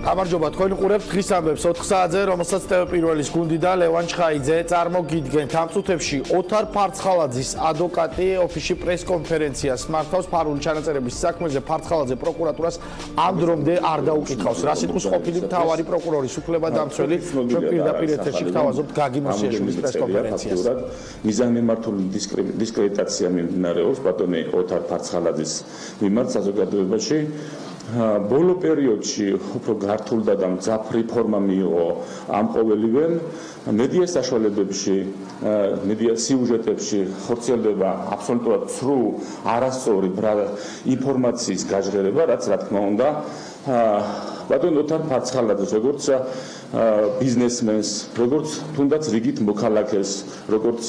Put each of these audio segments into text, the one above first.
გამარჯობა, თქვენ უყურებთ დღის ამბებს 4 საათზე, რომელსაც Pirvelis გუნდი და ლევან ჩხაიძე წარმოგიდგენთ. ამ წუთებში ოთარ ფარცხალაძის ადვოკატი ოფისში პრესკონფერენციას მართავს ფარული ჩანაწერების საქმეზე. ფარცხალაძე პროკურატურას ამ დრომდე არ დაუკითხავს. რა სიტყვის ყოფილი მთავარი პროკურორის უფლებადამცველი ჩვენ პირდაპირ ეთერში გთავაზობთ გაგი მოსიაშვილის პრესკონფერენციას. მიზანმიმართული დისკრედიტაცია მიმდინარეობს ბატონი ოთარ ფარცხალაძის მიმართ საზოგადოებაში. ბოლო პერიოდში უფრო გართულდა და მძაფრი ფორმა მიიღო ამ ყოველივემ მედია საშუალებებში, მედია სიუჟეტებში ხორციელდება აბსოლუტურად ცრუ, არასწორი ინფორმაციის გაჟღერება, რაც რა თქმა უნდა ბატონ ოთარ ფარცხალაძეს როგორც ბიზნესმენს, როგორც თუნდაც რიგით მოქალაქეს, როგორც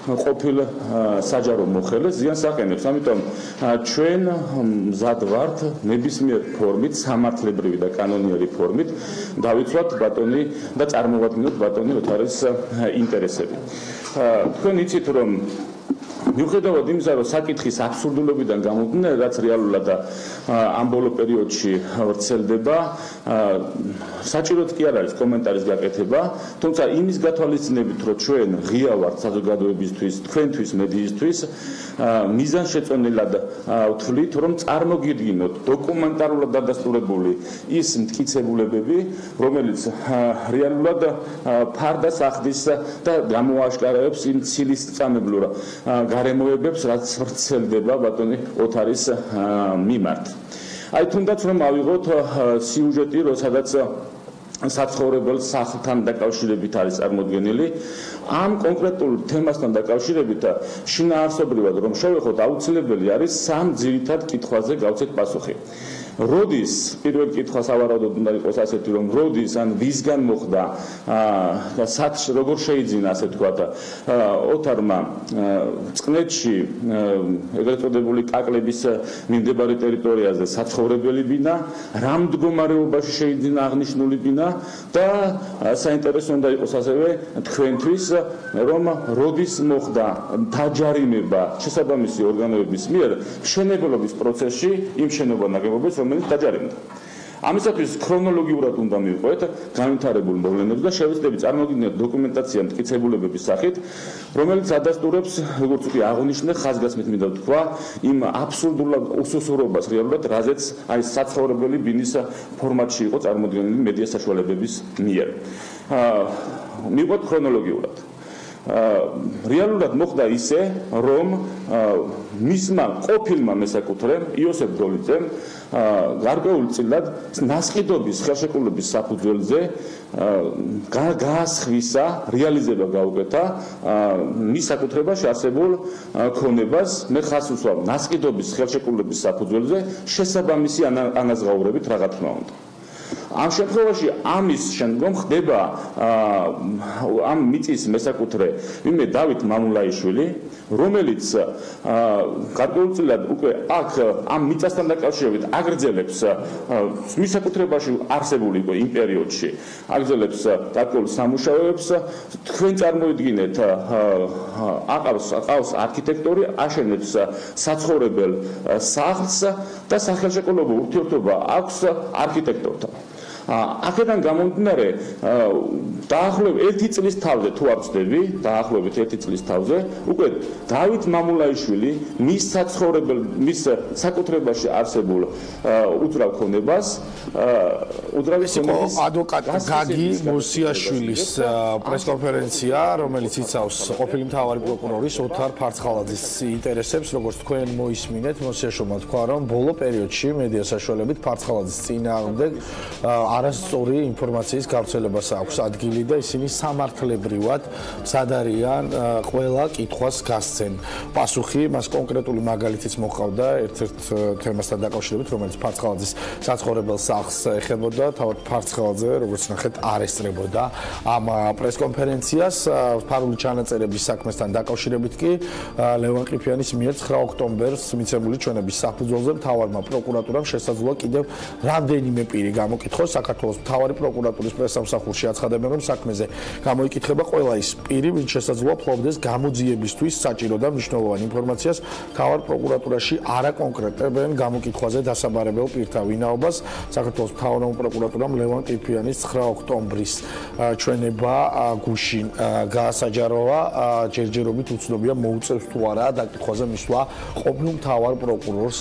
ყოფილ საჯარო მოხელეს ზიანს აყენებს. ამიტომ ჩვენ მზად ვართ ნებისმიერ ფორმით, სამართლებრივი და კანონიერი ფორმით დავიცვათ ბატონი და წარმოვადგინოთ ბატონი ოთარის ინტერესები. თქვენ იცით რომ მიუხედავად იმისა, რომ საკითხის აბსურდულობიდან გამომდინარე, რაც რეალურად ამ ბოლო პერიოდში ვრცელდება, საჭიროდ კი არ არის კომენტარის გაკეთება, თუმცა იმის გათვალისწინებით, რომ ჩვენ ღია ვართ საზოგადოებისთვის, თქვენთვის, მედიისთვის, მიზანშეწონილად ვთვლით, რომ წარმოგიდგინოთ დოკუმენტარულად დადასტურებული ის მტკიცებულებები, რომელიც რეალურად ფარდას ახდის და გამოაშკარებს იმ ცილისწამებლურ გარემოებებს, რაც ვრცელდება ბატონი ოთარის მიმართ. აი თუნდაც რომ ავიღოთ სიუჟეტი, სადაც საცხოვრებელ სახლთან დაკავშირებით არის წარმოდგენილი. ამ კონკრეტულ თემასთან დაკავშირებით შინაარსობრივად რომ შევეხოთ, აუცილებელი არის სამ ძირითად კითხვაზე გავცეთ პასუხი. როდის პირველ კითხვას ავარაუდოთ უნდა იყოს ასეთი რომ როდის ან ვისგან მოხდა და როგორ შეიძინა ასე თქვა ოთარმა წყნეთში ეგრეთ წოდებული კაკლების მიმდებარე ტერიტორიაზე საცხოვრებელი ბინა, რა მდგომარეობაში შეიძინა აღნიშნული ბინა და საინტერესო უნდა იყოს ასევე თქვენთვის რომ როდის მოხდა დაჯარიმება შესაბამისი ორგანოების მიერ მშენებლობის პროცესში იმ შენობა ნაგებობებს რომელიც დაჯარიმდა. ამისათვის ქრონოლოგიურად უნდა მივყვეთ განვითარებულ მოვლენებს და შევეცდები წარმოგიდგინოთ დოკუმენტაცია მტკიცებულებების სახით, რომელიც ადასტურებს, როგორც უკვე აღნიშნე, ხაზგასმით მინდა ვთქვა, იმ აბსურდულ უსუსურობას რეალურად, რაზეც აი საცხოვრებელი ბინის ფორმატში იყო წარმოდგენილი მედია საშუალებების მიერ. მივყვეთ ქრონოლოგიურად. რეალურად მოხდა ისე, რომ მისმა ყოფილმა მესაკუთრემ იოსებ დოლიძემ გარკვეულწილად ნასყიდობის ხელშეკრულების საფუძველზე გაასხვისა, რეალიზება გაუკეთა მის საკუთრებაში არსებულ ქონებას. მე ხას უსვამ ნასყიდობის ხელშეკრულების საფუძველზე შესაბამისი ანაზღაურებით რა თქმა უნდა. ამ შემთხვევაში ამის შემდგომ ხდება ამ მიწის მესაკუთრე ვინმე დავით მამულაიშვილი, რომელიც გარკვეულწილად უკვე აქ ამ მიწასთან დაკავშირებით აგრძელებს მის საკუთრებაში არსებული იყო იმ პერიოდში აგრძელებს გარკვეულ სამუშაოებს. თქვენ წარმოიდგინეთ, აყავს არქიტექტორი, აშენებს საცხოვრებელ სახლს და სახელშეკრულებო ურთიერთობა აქვს არქიტექტორთან. აქედან გამომდინარე დაახლოებით 1 წლის თავზე თუ არ ვწდები, დაახლოებით 1 წლის თავზე უკვე დავით მამულაიშვილი მის საკუთრებაში არსებულ უძრავ ქონებას ადვოკატ გაგი მოსიაშვილის პრესკონფერენცია, რომელიც იცავს ყოფილი მთავარი პროკურორის ოთარ ფარცხალაძის ინტერესებს, როგორც თქვენ მოისმინეთ, მოსიაშვილმა თქვა, რომ ბოლო პერიოდში მედია საშუალებით ფარცხალაძის წინააღმდეგ არასწორი ინფორმაციის გავრცელებას აქვს ადგილი და ისინი სამართლებრივად სადარიან ყველა კითხვას გასცენ პასუხი. მას კონკრეტული მაგალითიც მოყავდა ერთ-ერთ თემასთან დაკავშირებით, რომელიც ფარცხალაძის საცხოვრებელ სახლს ეხებოდა. თავად ფარცხალაძე, როგორც ნახეთ, არ ესწრებოდა ამ პრესკონფერენციას. ფარული ჩანაწერების საქმესთან დაკავშირებით კი ლევან ყიფიანის მიერ 9 ოქტომბერს მიცემული ჩვენების საფუძველზე მთავარმა პროკურატურამ შესაძლოა კიდევ რამდენიმე პირი გამოკითხოს. საქართველოს მთავარი პროკურატურის პრესსამსახურში აცხადებენ, რომ საქმეზე გამოიკითხება ყველა ის პირი, ვინც შესაძლოა ფლობდეს გამოძიებისთვის საჭირო და მნიშვნელოვან ინფორმაციას მთავარ პროკურატურაში არ აკონკრეტებენ გამოკითხვაზე დასაბარებელ პირთა ვინაობას. საქართველოს მთავარ პროკურატურამ ლევან კირფიანის 9 ოქტომბრის ჩვენება გუშინ გაასაჯაროვა. ჯერჯერობით უცნობია მოუწევს თუ არა დაკითხვაზე მისვლა ყოფილ მთავარ პროკურორს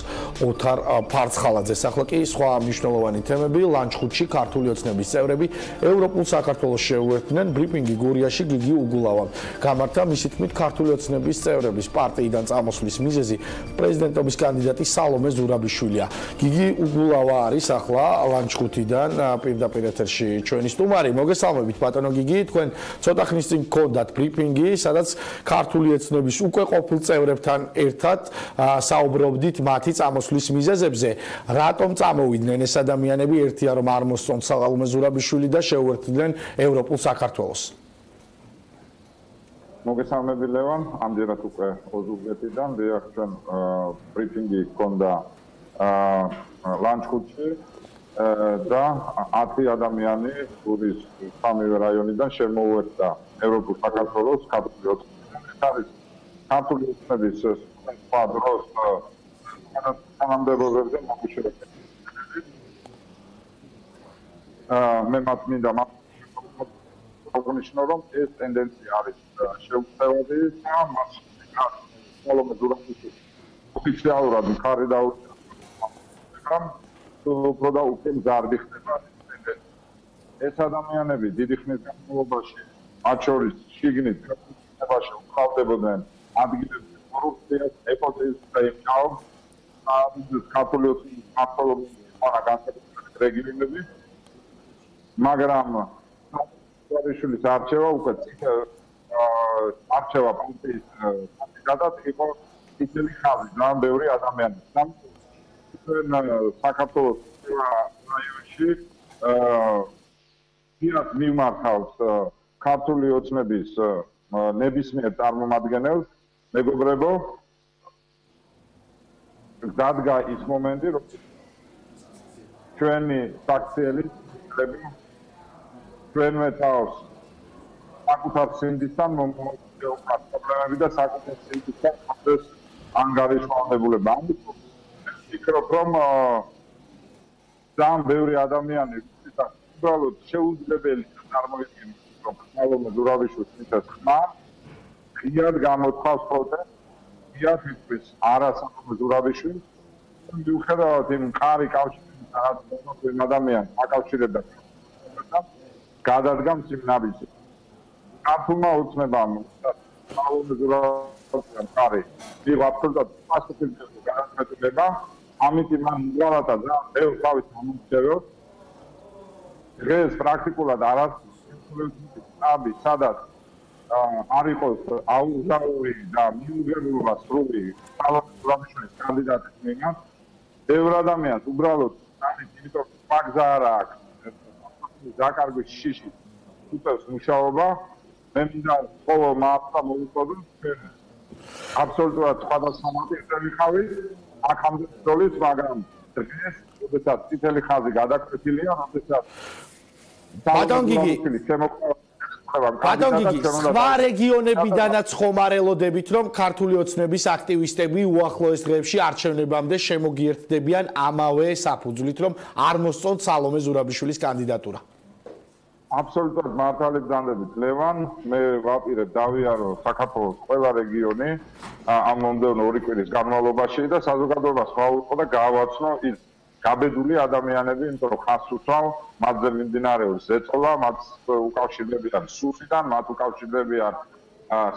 ოთარ ფარცხალაძეს. ახლა კი სხვა მნიშვნელოვანი თემები. ლანჩხუთში ქართული ოცნების წევრები ევროპულ საქართველოს შეუერთდნენ. ბრიფინგი გურიაში გიგი უგულავამ გამართა. მისი თქმით, ქართული ოცნების წევრების პარტიიდან წამოსვლის მიზეზი პრეზიდენტობის კანდიდატი სალომე ზურაბიშვილია. გიგი უგულავა არის ახლა ლანჩხუთიდან პირდაპირ ეთერში ჩვენი სტუმარი. მოგესალმებით ბატონო გიგი, თქვენ ცოტა ხნის წინ გქონდათ ბრიფინგი, სადაც ქართული ოცნების უკვე ყოფილ წევრებთან ერთად საუბრობდით მათი წამოსვლის მიზეზებზე. რატომ წამოვიდნენ ეს ადამიანები? ერთია რომ არ მოსწონთ სალომე ზურაბიშვილი და შეუერთდნენ ევროპულ საქართველოს. მოგესალმები ლევან, ამჯერად უკვე ოზურგეთიდან დიახ ჩვენ ბრიფინგი ჰქონდა ლანჩხუთში და 10 ადამიანი გურის სამივე რაიონიდან შემოუერთდა ევროპულ საქართველოს ქართული ოცნებიდან. ეს არის ქართული ოცნების სხვა დროს თანამდებობებზე მოგუშევებები. მე მათ მინდა აღნიშნო, რომ ეს ტენდენცია არის შეუცვლელი და მას სალომე ზურაბიშვილი ოფიციალურად მხარი დაუჭირა, უფრო და უფრო მზარდი ხდება ტენდენცია. ეს ადამიანები დიდი ხნის განმავლობაში, მათ შორის შიგნით კავშირებაში უკრავდებოდნენ ადგილებზე კორუფციას, ნეპოტიზმს და იმჭაობს. ქართული ოცნების მმართველობის ყველა განსაკუთრებით რეგიონები, მაგრამ ზურაბიშვილის არჩევა უკვე არჩევა პარტიის კანდიდატად იყო წითელი ხაზი, ძალიან ბევრი ადამიანი. საქართველოს რაიონში პირად მიმართავს ქართული ოცნების ნებისმიერ წარმომადგენელს, მეგობრებო, დადგა ის მომენტი, რომ ჩვენი საქციელი ჩვენვე თავს საკუთარ სინდისთან მომოუწევთ პრობლემები და საკუთარ სინდისთან მოხდეს ანგარიშვალდებულება. ამით ვფიქრობ, რომ ძალიან ბევრი ადამიანი უბრალოდ შეუძლებელი წარმოიდგინოს, რომ სალომე ზურაბიშვილის მითხრა ხმა ღიად გამოთქვას პროტესტს, ღიად იწვის არა სალომე ზურაბიშვილს, მიუხედავად იმ მყარი კავშირის რაც იმ ადამიანს აკავშირებდა გადადგამს იმ ნაბიჯს. ქართულმა ოცნებამ სალომე ზურაბიშვილის მყარი მიიღო აბსოლუტურად პასუხისმგებელი განათლება, ამით მან უბრალოდ ძალიან ბევრ თავის მომწევს. დღეს პრაქტიკულად არასდროს სადაც არ იყოს აუზაური და მიუღებლობა სრული სალომე ზურაბიშვილის კანდიდატის მიმართ. ბევრ ადამიანს უბრალოდ არის იმიტომ მაგზა არ აქვს დაკარგვის შიში უწევს მუშაობა. მე მინდა ყოველ მათგან მოვუწოდოთ აბსოლუტურად სხვადასხვა მატერიალი ხავით აქამდე ბრძოლის, მაგრამ დღეს როდესაც წითელი ხაზი გადაკვეთილია, როდესაც ბატონ გიგი, სხვა რეგიონებიდანაც ხომარელოდებით, რომ ქართული ოცნების აქტივისტები უახლოეს დღეებში არჩევნებამდე შემოგიერთდებიან ამავე საფუძვლით, რომ არ მოსწონთ სალომე ზურაბიშვილის კანდიდატურა. აბსოლუტურად მართალი ბრძანდებით ლევან, მე ვაპირებ დავიარო საქართველოს ყველა რეგიონი ამ მომდევნო 2 კვირის განმავლობაში და საზოგადოებას ვაუწყო და გავაცნო ის გაბედული ადამიანები, იმიტომ რომ ხას უსვამ, მათზე მიმდინარეობს ზეწოლა, მათ უკავშირდებიან სუსიდან, მათ უკავშირდებიან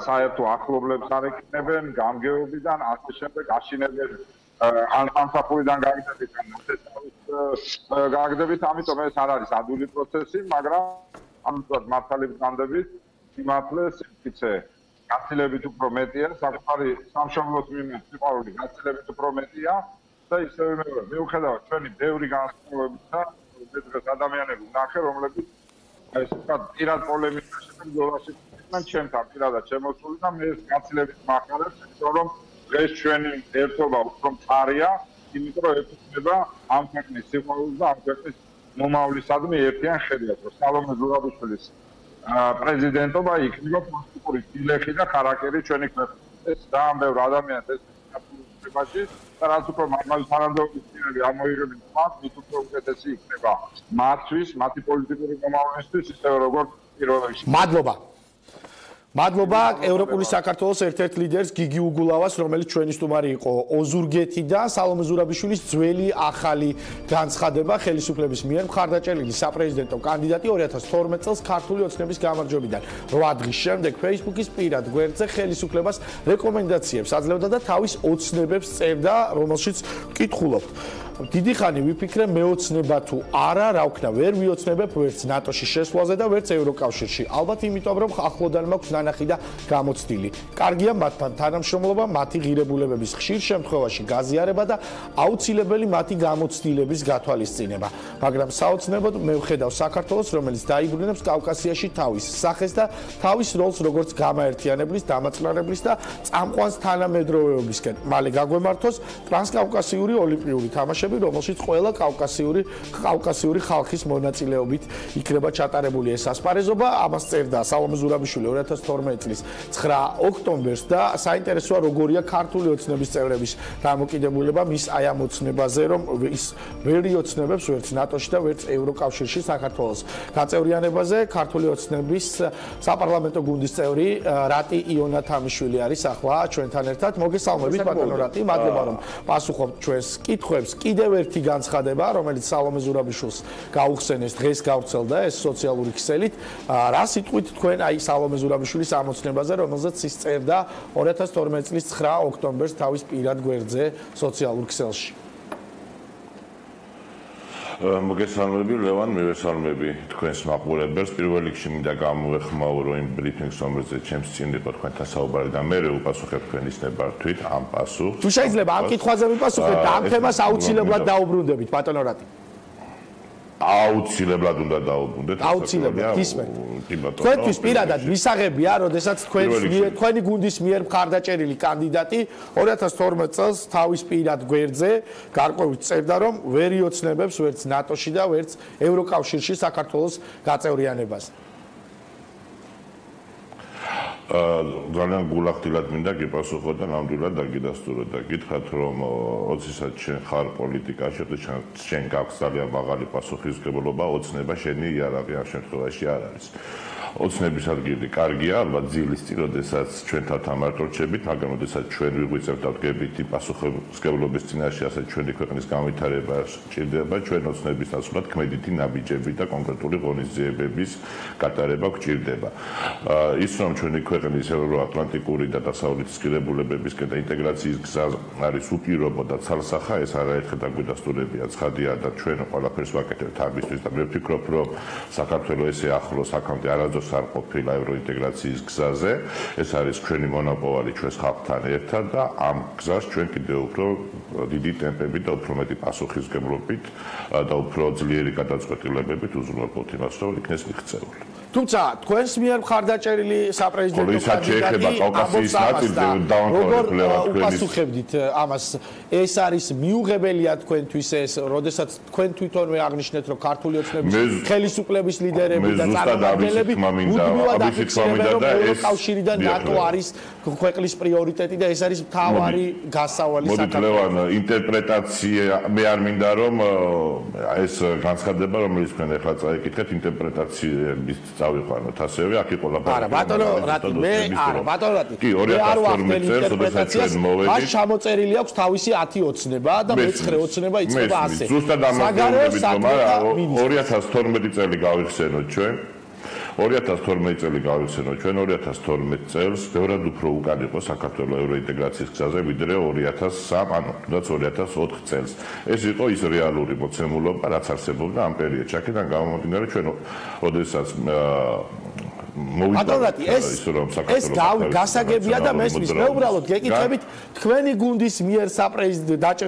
საერთო ახლობლებს არ ეკნებენ, გამგეობიდან, ასე შემდეგ, აშინებენ ანსაფურიდან გაგდებით, გაგდებით, ამიტომ ეს არ არის ადვილი პროცესი, მაგრამ ამიტომ მართალი ბრძანდებით, სიმართლე, სიმტკიცე გაცილებით უფრო მეტია, საკუთარი სამშობლოს მიმართ სიყვარული გაცილებით უფრო მეტია და ისევე მიუხედავად ჩვენი ბევრი განსხვავებისა, დღეს ადამიანები ვნახე, რომლებიც ეს ვთქვათ, პირად პოლემიკაში და ბრძოლაში იყვნენ ჩემთან პირადად შემოსული და მე ეს გაცილებით მახარებს, იმიტომ რომ დღეს ჩვენი ერთობა უფრო მყარია, იმიტომ რომ ეკუთვნება ამ ქვეყნის სიყვარულს და ამ ქვეყნის მომავლისადმი ერთიან ხედავს, რომ სალომე ზურაბიშვილის პრეზიდენტობა იქნება პოლიტიკური სილეხი და ხარაკტერი ჩვენი ქვეყნის. ეს ძალიან ბევრ ადამიანს ეს საფუძვლებაში და რაც უფრო მაღალი თანამდებობის პირები ამოიღებენ მათ, მით უფრო უკეთესი იქნება მათთვის, მათი პოლიტიკური მომავლისთვის, ისევე როგორც პირველ რიგში. მადლობა ევროპული საქართველოს ერთ-ერთ ლიდერს გიგი უგულავას, რომელიც ჩვენი სტუმარი იყო ოზურგეთიდან, სალომე ზურაბიშვილის ძველი ახალი განცხადება ხელისუფლების მიერ მხარდაჭერილი საპრეზიდენტო კანდიდატი 2012 წელს ქართული ოცნების გამარჯვებიდან 8 დღის შემდეგ Facebook-ის პირად გვერდზე ხელისუფლებას რეკომენდაციებს აძლევდა და თავის ოცნებებს წერდა, რომელშიც ვკითხულობთ. დიდი ხანი ვიფიქრე მეოცნება თუ არა, რა ვქნა, ვერ ვიოცნებებ ვერც ნატოში შესვლაზე და ვერც ევროკავშირში. ალბათ იმიტომ, რომ ახლოდან მაქვს ნანახი და გამოცდილი. კარგია მათთან თანამშრომლობა, მათი ღირებულებების ხშირ შემთხვევაში გაზიარება და აუცილებელი მათი გამოცდილების გათვალისწინება. მაგრამ საოცნებოდ მე ვხედავ საქართველოს, რომელიც დაიბრუნებს კავკასიაში თავის სახეს და თავის როლს როგორც გამაერთიანებლის, დამაწნარებლის და წამყვანს თანამედროვეობისკენ. მალე გაგვემართოს ტრანსკავკასიური ოლიმპიური თამაშები, რომელშიც ყველა კავკასიური ხალხის მონაწილეობით იქნება ჩატარებული ეს ასპარეზობა. ამას წერდა სალომე ზურაბიშვილი 2012 წლის 9 ოქტომბერს და საინტერესოა როგორია ქართული ოცნების წევრების დამოკიდებულება მის აი ამ ოცნებაზე, რომ ის ვერ იოცნებებს ვერც ნატოში და ვერც ევროკავშირში საქართველოს გაწევრიანებაზე. ქართული ოცნების საპარლამენტო გუნდის წევრი რატი იონათამიშვილი არის ახლა ჩვენთან ერთად. მოგესალმებით ბატონო რატი, მადლობა რომ პასუხობთ ჩვენს კითხვებს. კიდევ ერთი განცხადება, რომელიც სალომე ზურაბიშვილს გაუხსენეს, დღეს გავრცელდა ეს სოციალური ქსელით. რა სიტყვით თქვენ აი სალომე ზურაბიშვილის ამოცნებაზე, რომელზეც ის წერდა 2012 წლის 9 ოქტომბერს თავის პირად გვერდზე სოციალურ ქსელში? მოგესალმები ლევან, მივესალმები თქვენს მაყურებელს. პირველ რიგში მინდა გამოვეხმაურო იმ ბრიფინგს, რომელზეც ჩემს წინ იყო თქვენთან საუბარი და მე ვუპასუხებ თქვენის ნებართვით ამ პასუხს. თუ შეიძლება ამ კითხვაზე ვიპასუხოთ და ამ თემას აუცილებლად დაუბრუნდებით, ბატონო რატი. აუცილებლად უნდა დაუბრუნდეთ. აუცილებლად ისმენთ. თქვენთვის პირადად მისაღებია, როდესაც თქვენი გუნდის მიერ მხარდაჭერილი კანდიდატი 2012 წელს თავის პირად გვერდზე გარკვევით წერდა, რომ ვერ იოცნებებს ვერც ნატოში და ვერც ევროკავშირში საქართველოს გაწევრიანებას. ძალიან გულახდილად მინდა გიპასუხო და ნამდვილად დაგიდასტურო და გითხრათ, რომ ოცისად შენ ხარ პოლიტიკაში და შენ გაქვს ძალიან მაღალი პასუხისმგებლობა, ოცნება შენი იარაღი ამ შემთხვევაში არ არის. ოცნების ადგილი კარგია, ალბათ ძილის წინ, როდესაც ჩვენთან თამარტორჩებით, მაგრამ როდესაც ჩვენ ვიღვიწევთ და ვდგებითი პასუხისმგებლობის წინაშე, ასე ჩვენი ქვეყნის განვითარება სჭირდება, ჩვენ ოცნების ნაცვლად ქმედითი ნაბიჯები და კონკრეტული ღონისძიებების გატარება გვჭირდება. ის რომ ჩვენი ქვეყნის ევროატლანტიკური და დასავლეთის ღირებულებებისკენ და ინტეგრაციის გზა არის უპირობო და ცალსახა, ეს არაერთხელ დაგვიდასტურებია, ცხადია და ჩვენ ყველაფერს ვაკეთებთ ამისთვის და მე ვფიქრობ, რომ საქართველოს ესე ახლო საქამდე არასდროს არ ყოფილა ევროინტეგრაციის გზაზე. ეს არის ჩვენი მონოპოვარი ჩვენს ხალხთან ერთად და ამ გზას ჩვენ კიდევ უფრო დიდი ტემპებით და უფრო მეტი პასუხისმგებლობით და უფრო ძლიერი გადაწყვეტილებებით უზრუნველყოფთ იმას, რომ იქნეს მიღწეული. თუმცა თქვენს მიერ მხარდაჭერილი საპრეზიდენტო კანდიდატი როგორ უპასუხებდით ამას? ეს არის მიუღებელია თქვენთვის ეს, როდესაც თქვენ თვითონვე აღნიშნეთ, რომ ქართული ოცნების ხელისუფლების ლიდერები და წარმომადგენლები მუდმივად აღიქვამენ, რომ ევროკავშირი და ნატო არის ქვეყნის პრიორიტეტი და ეს არის მთავარი გასავალი საქართველოს. ლევან, ინტერპრეტაცია მე არ მინდა რომ ეს განცხადება, რომელიც თქვენ ახლა წაიკითხეთ, ინტერპრეტაციების წავიყვანოთ ასევე, აქ იყო ლაპარაკი. არა, ბატონო რატი, მე არა, ბატონო რატი. მე არ ვახდენ ინტერპრეტაციას, მას ჩამოწერილი აქვს თავისი 10 ოცნება და მე-9 ოცნება იწყება ასე. ზუსტად ამას ვიმეორებ, 2012 წელი გავიხსენოთ ჩვენ. 2012 წელი გავიხსენოთ ჩვენ 2012 წელს ბევრად უფრო უკან იყო საქართველოს ევროინტეგრაციის გზაზე ვიდრე 2003 ანუ თუნდაც 2004 წელს. ეს იყო ის რეალური მოცემულობა, რაც არსებობდა ამ პერიოდში. აქედან გამომდინარე ჩვენ ოდესაც ბატონო ეს გასაგებია და მესმის. მე უბრალოდ გეკითხებით თქვენი გუნდის მიერ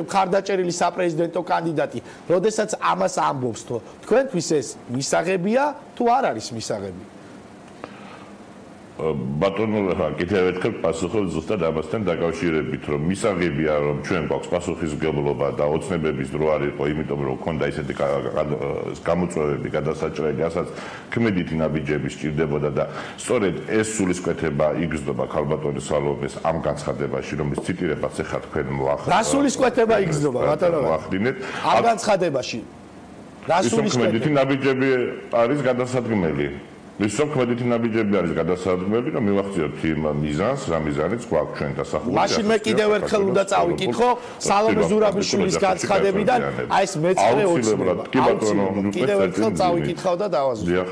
მხარდაჭერილი საპრეზიდენტო კანდიდატი, როდესაც ამას ამბობს, თო, თქვენთვის ეს მისაღებია თუ არ არის მისაღები? ბატონო კიდევ ერთხელ პასუხობ ზუსტად ამასთან დაკავშირებით რომ მისაღებია რომ ჩვენ გვაქვს პასუხისმგებლობა და ოცნებების დრო არ იყო იმიტომ რომ ქონდა ისეთი გამოწვევები გადასაჭრელი ასაც ქმედითი ნაბიჯები სჭირდებოდა და სწორედ ეს სულისკვეთება იგრძნობა ქალბატონის სალომეს ამ განცხადებაში რომლის ციტირებაც ეხლა თქვენ მოახდინეთ რა სულისკვეთება იგრძნობა ბატონო მოახდინეთ ამ განცხადებაში რა სულისკვეთება ქმედითი ნაბიჯები არის გადასადგმელი ის ქმედითი ნაბიჯები არის გადასადგმელი რომ მივახციოთ იმ მიზანს რა მიზანიც გვაქვს ჩვენ დასახულებული მაშინ მე კიდევ ერთხელ უნდა წავიკითხო სალომე ზურაბიშვილის განცხადებიდან აი ეს მეცხრე ოცნება კიდევ ერთხელ წავიკითხავ და დავაზუსტებ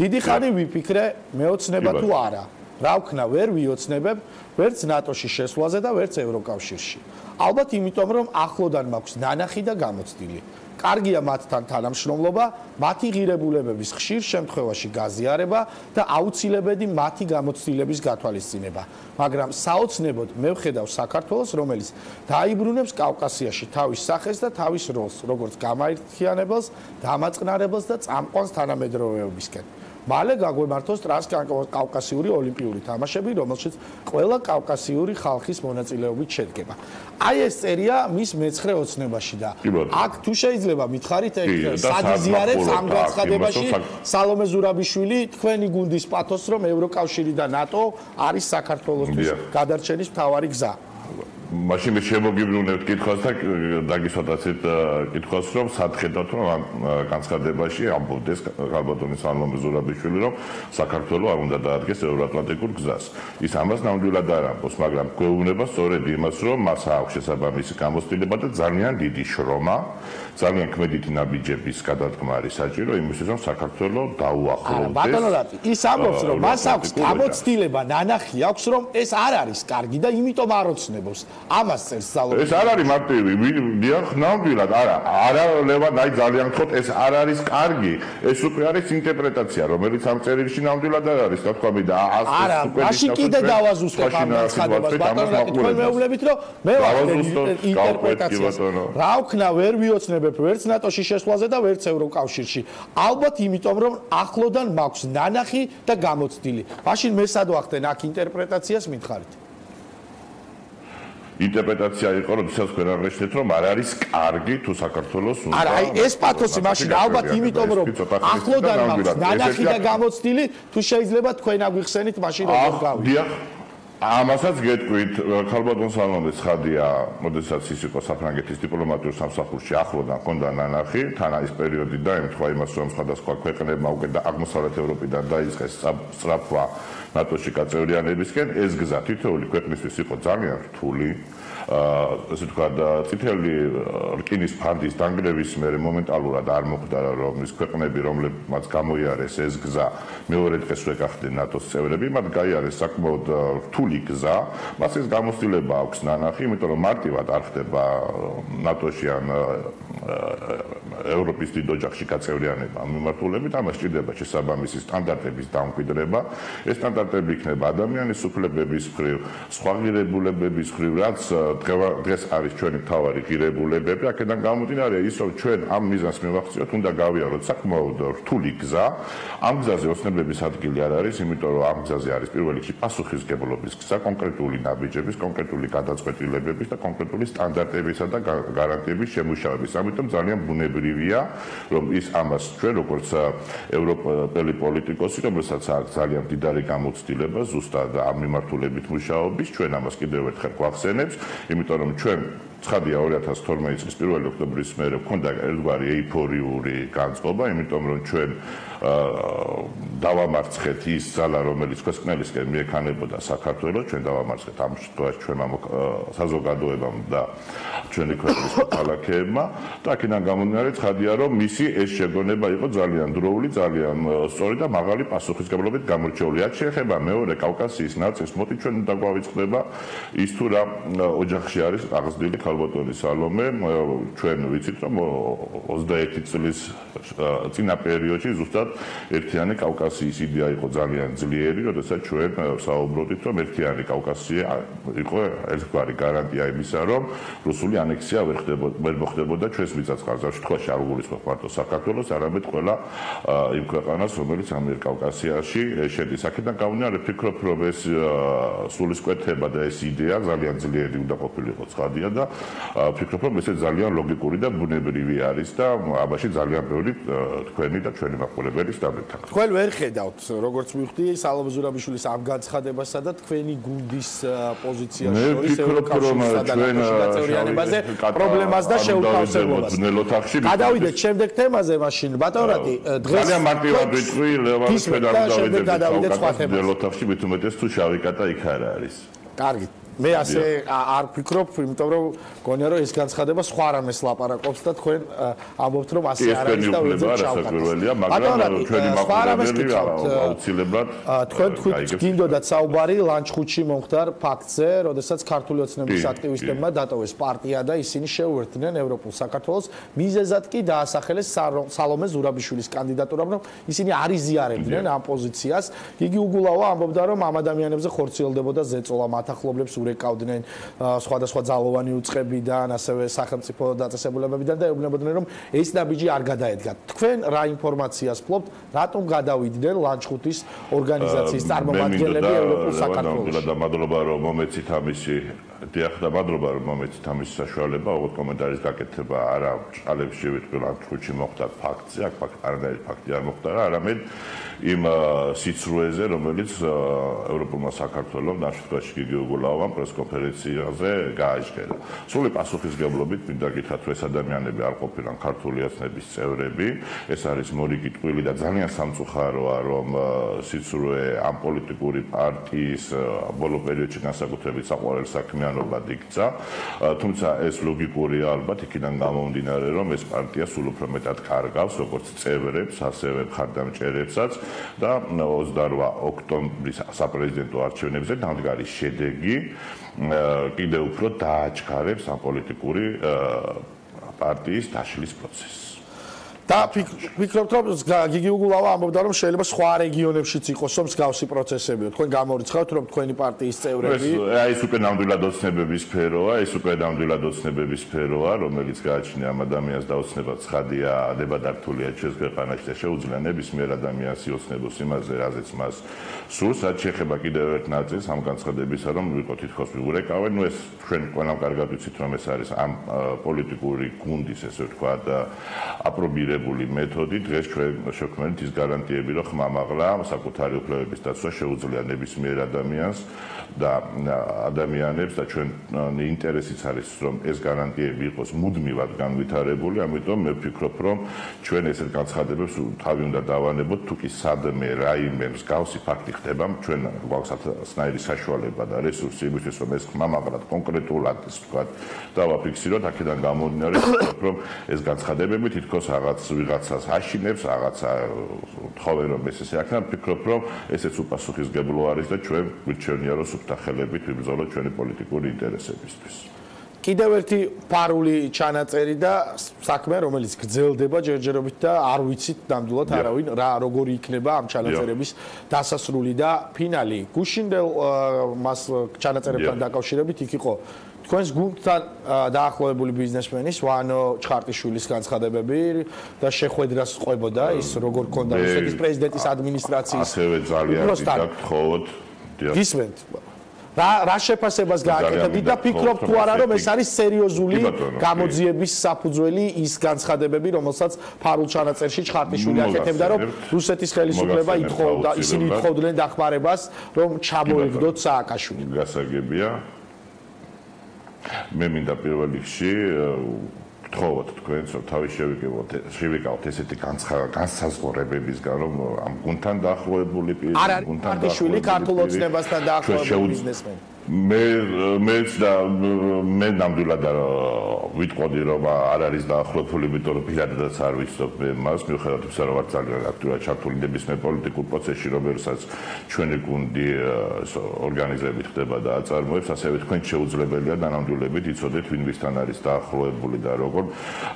დიდი ხანი ვიფიქრე მეოცნება თუ არა რა ვქნა ვერ ვიოცნებებ ვერც ნატოში შესვლაზე და ვერც ევროკავშირში ალბათ იმიტომ რომ ახლოდან მაქვს ნანახი და გამოცდილი კარგია მათთან თანამშრომლობა, მათი ღირებულებების ხშირ შემთხვევაში გაზიარება და აუცილებელია მათი გამოცდილების გათვალისწინება. მაგრამ საოცნებოდ მე ვხედავ საქართველოს, რომელიც დაიბრუნებს კავკასიაში თავის სახეს და თავის როლს, როგორც გამაერთიანებელს, დამაწყნარებელს და წამყვანს თანამედროვეობისკენ. მალე გაგვემართოს ტრანსკავკასიური ოლიმპიური თამაშები, რომელშიც ყველა კავკასიური ხალხის მონაწილეობით შედგება. აი ეს წერია მის მეცხრე ოცნებაში და აქ თუ შეიძლება მითხარით სადიზიარებს ამ განცხადებაში სალომე ზურაბიშვილი თქვენი გუნდის პათოსს რომ ევროკავშირი და ნატო არის საქართველოსთვის გადარჩენის მთავარი გზა. მაშინ შემოგიბრუნებთ კითხვას და დაგისვათაცეთ კითხვას რომ სადხედავთ რომ ამ განცხადებაში ამბობდეს ქალბატონის სალომე ზურაბიშვილი რომ საქართველოს არ უნდა დაადგეს ევროატლანტიკურ გზას. ის ამას ნამდვილად არ ამბობს, მაგრამ გვეუბნება სწორედ იმას რომ მას აქვს შესაბამისი გამოცდილება და ძალიან დიდი შრომა, ძალიან ქმედითი ნაბიჯების გადადგმა არის საჭირო იმისთვის რომ საქართველოს დაუახლოვდეს. ბატონო რატი, ის ამბობს რომ მას აქვს გამოცდილება, ნანახი აქვს რომ ეს არ არის კარგი და იმიტომ არ ოცნებობს. ამას წერს სალომე. ეს არ არის მარტივი, დიახ, ნამდვილად, არა ლევან, აი ძალიან გთხოვთ, ეს არ არის კარგი. ეს უკვე არის ინტერპრეტაცია, რომელიც ამ წერილში ნამდვილად არ არის, რა თქვა მე და არა, მაშინ კიდე დავაზუსტებ ამ განცხადებას, ბატონო, თქვენ მეუბნებით, რომ მე ვარ ინტერპრეტაციას. რა ვქნა, ვერ ვიოცნებებ ვერც ნატოში შესვლაზე და ვერც ევროკავშირში. ალბათ იმიტომ, რომ ახლოდან მაქვს ნანახი და გამოცდილი. მაშინ მე სად ვახდენ აქ ინტერპრეტაციას მითხარით? ინტერპრეტაცია იყო, როდესაც თქვენ აღნიშნეთ, რომ არ არის კარგი თუ საქართველოს უნდა. არა, აი ეს პათოსი მაშინ ალბათ იმიტომ, რომ ახლოდან მაქვს ნანახი და გამოცდილი, თუ შეიძლება თქვენ აგვიხსენით მაშინ როგორ გავი. დიახ, ამასაც გეტყვით, ქალბატონ სალომეს ხადია, როდესაც ის იყო საფრანგეთის დიპლომატიურ სამსახურში, ახლოდან ჰქონდა ნანახი, თან ის პერიოდი დაემთხვა იმას, რომ სხვადასხვა ქვეყნებმა უკვე და აღმოსავლეთ ევროპიდან დაიწყეს სწრაფვა ნატოში გაწევრიანებისკენ, ეს გზა თითოეული ქვეყნისთვის იყო ძალიან რთული. ასე ვთქვათ, წითელი რკინის ფარდის დანგრევის მერე მომენტალურად არ მოხდა რომ ის ქვეყნები, რომლებმაც გამოიარეს ეს გზა, მეორე დღეს ვერ გახდნენ ნატოს წევრები, მათ გაიარეს საკმაოდ რთული გზა, მას ეს გამოცდილება აქვს ნანახი, იმიტომ რომ მარტივად არ ხდება ნატოში ან ევროპის დიდ ოჯახში გაწევრიანება ამ მიმართულებით, ამას სჭირდება შესაბამისი სტანდარტების დამკვიდრება. ეს სტანდარტები იქნება ადამიანის უფლებების მხრივ, სხვა ღირებულებების მხრივ, რაც დღეს არის ჩვენი მთავარი ღირებულებები, აქედან გამომდინარე ის, რომ ჩვენ ამ მიზანს მივახციოთ, უნდა გავიაროთ საკმაოდ რთული გზა. ამ გზაზე ოცნებების ადგილი არ არის, იმიტომ რომ ამ გზაზე არის პირველ რიგში პასუხისმგებლობის გზა, კონკრეტული ნაბიჯების, კონკრეტული გადაწყვეტილებების და კონკრეტული სტანდარტებისა და გარანტიების შემუშავების. ამიტომ ძალიან ბუნებრივია, რომ ის ამას ჩვენ როგორც ევროპელი პოლიტიკოსი, რომელსაც აქვს ძალიან მდიდარი გამოცდილება ზუსტად ამ მიმართულებით მუშაობის, ჩვენ ამას კიდევ ერთხელ გვახსენებს, იმიტომ რომ ჩვენ ცხადია 2012 წლის 1 ოქტომბრის მერე გვქონდა ერთგვარი ეიფორიული განწყობა, იმიტომ რომ ჩვენ დავამარცხეთ ის ძალა, რომელიც ქვეყნებისკენ მიექანებოდა საქართველოს, ჩვენ დავამარცხეთ ამ შემთხვევაში ჩვენმა საზოგადოებამ და ჩვენი ქვეყნის ქალაქებმა და აქედან გამომდინარე ცხადია, რომ მისი ეს შეგონება იყო ძალიან დროული, ძალიან სწორი და მაღალი პასუხისმგებლობით გამორჩეული. რაც შეეხება მეორე კავკასიის ნაწილს, მოდი ჩვენ დაგვავიწყდება ის თუ რა ოჯახში არის აღზრდილი ხალბატონი სალომე, ჩვენ ვიცით რომ 21 წლის წინა პერიოდში ზუსტად ერთიანი კავკასიის იდეა იყო ძალიან ძლიერი, როდესაც ჩვენ საუბრობდით რომ ერთიანი კავკასია იყო ერთგვარი გარანტია იმისა, რომ რუსული ანექსია ვერ მოხდებოდა ჩვენს მიწა-წყალზე. ამ შემთხვევაში არ გულისხმობ მარტო საქართველოს, არამედ ყველა იმ ქვეყანას, რომელიც ამიერკავკასიაში შედის. აქედან გამომდინარე, ვფიქრობ, რომ ეს სულისკვეთება და ეს იდეა ძალიან ძლიერი უნდა ყოფილიყო ცხადია და ვფიქრობ, რომ ესე ძალიან ლოგიკური და ბუნებრივი არის და ამაში ძალიან ბევრი თქვენი და ჩვენი მაყურებელის დამეთა. თქვენ ვერ ხედავთ, როგორც მივხვდი, სალომე ზურაბიშვილის ამ განცხადებასა და თქვენი გუნდის პოზიციას შორის ევროკავშირსა და ნატოში გაწევრიანებაზე პრობლემას და შეუთავსებლობას. გადავიდეთ შემდეგ თემაზე მაშინ, ბატონ რატი, დღეს ძალიან მარტივად ვიტყვი, ლევანის გადავიდეთ სხვა თემაზე. ნელოთახში მით უმეტეს თუ შავი კატა იქ არ არის. კარგი. მე ასე არ ვფიქრობ, იმიტომ რომ გონია რომ ეს განცხადება სხვა რამეს ლაპარაკობს და თქვენ ამბობთ რომ ასე არ არის და ვიძებთ შავკატას. მაგრამ ჩვენი მაყურებელი აუცილებლად თქვენ გინდოდათ საუბარი ლანჩხუთში მომხდარ ფაქტზე, როდესაც ქართული ოცნების აქტივისტებმა დატოვეს პარტია და ისინი შეუერთდნენ ევროპულ საქართველოს, მიზეზად კი დაასახელეს სალომე ზურაბიშვილის კანდიდატურამ, რომ ისინი არ იზიარებდნენ ამ პოზიციას. იგი უგულავა ამბობდა რომ ამ ადამიანებზე ხორციელდებოდა ზეწოლა, მათ ახლობლებს ურეკავდნენ სხვადასხვა ძალოვანი უწყებიდან, ასევე სახელმწიფო დაწესებულებებიდან და ეუბნებოდნენ რომ ეს ნაბიჯი არ გადაედგათ. თქვენ რა ინფორმაციას ფლობთ, რატომ გადავიდნენ ლანჩხუთის ორგანიზაციის წარმომადგენლები ევროპულ საქართველოში? და მადლობა რომ მომეცით ამისი დიახ და მადლობა რომ მომეცით ამის საშუალება, ოღონდ კომენტარის გაკეთება არა ჭალებს შევიტყვი ლანჩხუთში მოხდა ფაქტზე, აქ არანაირი ფაქტი არ მოხდა, არამედ იმ სიცრუეზე, რომელიც ევროპულმა საქართველომ ამ შემთხვევაში გიგი უგულავამ პრესკონფერენციაზე გააჟღერა. სრული პასუხისმგებლობით მინდა გითხრათ, რომ ეს ადამიანები არ ყოფილან ქართული ოცნების წევრები. ეს არის მორიგი ტყუილი და ძალიან სამწუხაროა, რომ სიცრუე ამ პოლიტიკური პარტიის ბოლო პერიოდში განსაკუთრებით საყვარელ საქმიანობად იქცა. თუმცა ეს ლოგიკურია ალბათ იქიდან გამომდინარე, რომ ეს პარტია სულ უფრო მეტად კარგავს როგორც წევრებს, ასევე მხარდამჭერებსაც და 28 ოქტომბრის საპრეზიდენტო არჩევნებზე დამდგარი შედეგი კიდევ უფრო დააჩქარებს ამ პოლიტიკური პარტიის დაშლის პროცესს. და ვფიქრობთ რომ გიგი უგულავა ამბობდა რომ შეიძლება სხვა რეგიონებშიც იყოსო მსგავსი პროცესები. თქვენ გამორიცხავთ რომ თქვენი პარტიის წევრები ეს უკვე ნამდვილად ოცნებების სფეროა, რომელიც გააჩნია ამ ადამიანს და ოცნება ცხადია, დებადართულია ჩვენს ქვეყანაში და შეუძლია ნებისმიერ ადამიანს იოცნებოს იმაზე, რაზეც მას სურს. რაც შეეხება კიდევ ერთ ნაწილს ამ განცხადებისა, რომ ვიყო თითქოს მიურეკავენ, ეს ჩვენ ყველამ კარგად ვიცით რომ ეს არის ამ პოლიტიკური გუნდის, ესე ვთქვათ, აპრობირებული მეთოდი. დღეს ჩვენ შევქმნით ის გარანტიები, რომ ხმამაღლა საკუთარი უფლებების დაცვა შეუძლია ნებისმიერ ადამიანს და ადამიანებს და ჩვენ ინტერესიც არის რომ ეს გარანტიები იყოს მუდმივად განვითარებული. ამიტომ მე ვფიქრობ რომ ჩვენ ესეთ განცხადებებს თავი უნდა დავანებოთ, თუ კი სადმე რაიმე მსგავსი ფაქტი ხდება, ჩვენ გვაქვს სნაირი საშუალება და რესურსი იმისთვის რომ ეს ხმამაღლად კონკრეტულად ის ვთქვათ დავაფიქსიროთ. აქედან გამომდინარე რომ ეს განცხადებები თითქოს ვიღაცას აშინებს, რაღაცა თხოვენ რომ ეს ესე აქედან ვფიქრობ რომ ესეც უპასუხისმგებლო არის და ჩვენ გვირჩევნია რომ სუფთა ხელებით ვიბრძოლოთ ჩვენი პოლიტიკური ინტერესებისთვის. კიდევ ერთი ფარული ჩანაწერი და საქმე, რომელიც გრძელდება ჯერჯერობით და არ ვიცით ნამდვილად არავინ რა როგორი იქნება ამ ჩანაწერების დასასრული და ფინალი. გუშინდელ მას ჩანაწერებთან დაკავშირებით იქ იყო თქვენს გუნდთან დაახლოებული ბიზნესმენის ვანო ჩხარტიშვილის განცხადებები და შეხვედრას ყვებოდა ის როგორ ქონდა რუსეთის პრეზიდენტის ადმინისტრაციის ასევე ძალიან დიდად გთხოვოთ გისმენთ რა შეფასებას გააკეთებთ და ფიქრობთ თუ არა რომ ეს არის სერიოზული გამოძიების საფუძველი ის განცხადებები რომელსაც ფარულ ჩანაწერში ჩხარტიშვილი აკეთებდა რომ რუსეთის ხელისუფლება ითხოვდა ისინი ითხოვდნენ დახმარებას რომ ჩამოეგდოთ სააკაშვილი გასაგებია მე მინდა პირველ რიგში გთხოვოთ თქვენს რომ თავი შევიკავოთ ესეთი განსაზღვრებებისგან რომ ამ გუნდთან დაახლოებული პირი გუნდთან დაახლოებული ქართულ ოცნებასთან დაახლოებული ბიზნესმენი მე ნამდვილად ვიტყოდი რომ არ არის დაახლოებული, იმიტომ რომ პირადადაც არ ვიცნობ მე მას, მიუხედავად იმისა, რომ ვარ ძალიან აქტიურად ჩართული ნებისმიერ პოლიტიკურ პროცესში, რომელსაც ჩვენი გუნდი ორგანიზებით ხდება და აწარმოებს, ასევე თქვენ შეუძლებელია დანამდვილებით იცოდეთ ვინ ვისთან არის დაახლოებული და როგორ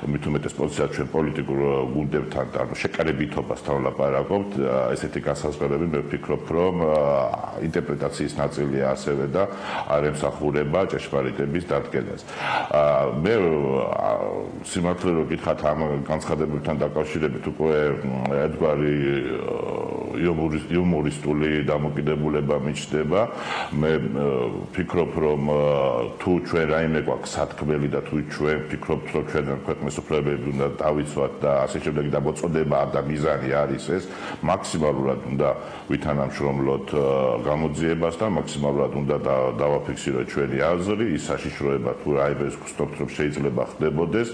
მით უმეტეს პოზიციად ჩვენ პოლიტიკურ გუნდებთან შეკარებითობასთან ვლაპარაკობთ, ესეთი გასაზღვრებები მე ვფიქრობ, რომ ინტერპრეტაციის ნაწილია ასევე და არ ემსახურება ჭეშმარიტების დადგენას. მე სიმართლე რომ გითხრათ ამ განცხადებებთან დაკავშირებით უკვე ერთგვარი იუმორისტული დამოკიდებულება მიჩნდება. მე ვფიქრობ, რომ თუ ჩვენ რაიმე გვაქვს სათქმელი და თუ ჩვენ ვფიქრობთ, რომ ჩვენ ქვეყნის უფლებები უნდა დავიცვათ და ასე შემდეგ და მოწოდება და მიზანი არის ეს, მაქსიმალურად უნდა ვითანამშრომლოთ გამოძიებასთან, მაქსიმალურად უნდა დავაფიქსიროთ ჩვენი აზრი, ის საშიშროება თუ რაიმე გსტობთ რომ შეიძლება ხდებოდეს,